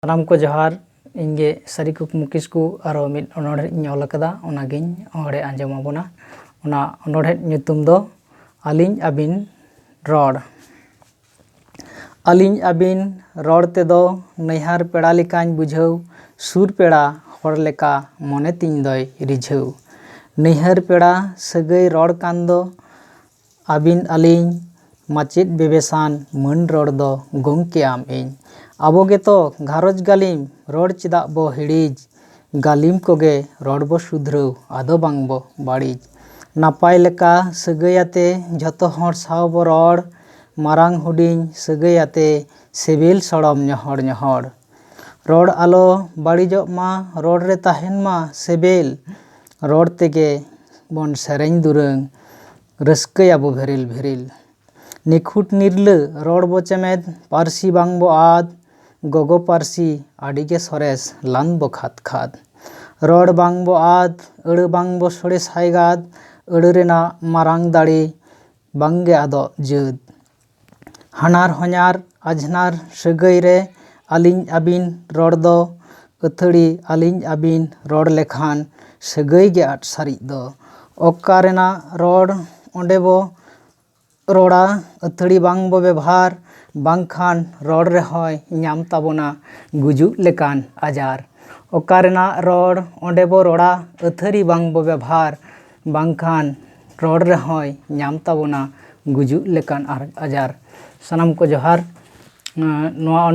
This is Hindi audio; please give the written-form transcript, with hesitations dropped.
सानाम को जोहार इंगे सारी कुकमु किस्कु आरो मिद अनोढ़े ऑल अकादा ओनागिन ओहड़े आंजम आबोना ओना अनोढ़े ᱧᱩᱛᱩᱢ ᱫᱚ अलिंग आबिन रॉड अलिंग आबिन रॉड तेदो नैहार पेड़ा लेकाñ बुझाव सुर पेड़ा हर लेका मने तिñ दोय रिझाव नैहार पेड़ा सगै रॉड कान दो आबिन अलिंग माचेद बेबेसान मन रॉड दो गोंके आम इñ आबो गेतो घारोज गालिम रॉड चिदा बो हिड़ीज गालिम कोगे रॉड बो सुधराव आदो बांग बो बाड़ीज नापाय लेका सगैयाते झतो हर साव बो रॉड मारांग हुडिंग सगैयाते सेबेल सड़म ñहड़ ñहड़ रॉड आलो बाड़ीजो मा रॉड रे ताहेन मा सेबेल रॉड तेगे बोन सेरेñ दुरंग रस्कया बो भेरिल भेरिल निखुट निर्ल रॉड बो चेमेद पारसी बांग बो आद गोगो पारसी आडिगे सरेस लान बो खाद खाद रॉड बांग बो आद अड़ बांग बो सड़े साइगाद अड़ रेना मारांग दाड़ी बांगे आदो जद हानार हनार आजनार सगै रे अलिंग आबिन रॉड दो अथड़ी अलिंग आबिन रॉड लेखान सगै गे आट सारी दो ओक्का रेना रॉड ओंडे बो रोड़ा अथड़ी बांग बो व्यवहार बांगखान रॉड रे होय ñाम ताबोना गुजु लेकान आजार ओकारेना रॉड ओंडे बो रोड़ा अथड़ी बांग बो व्यवहार बांगखान रॉड रे होय ñाम ताबोना गुजु लेकान आजार सानाम को जोहार नोआ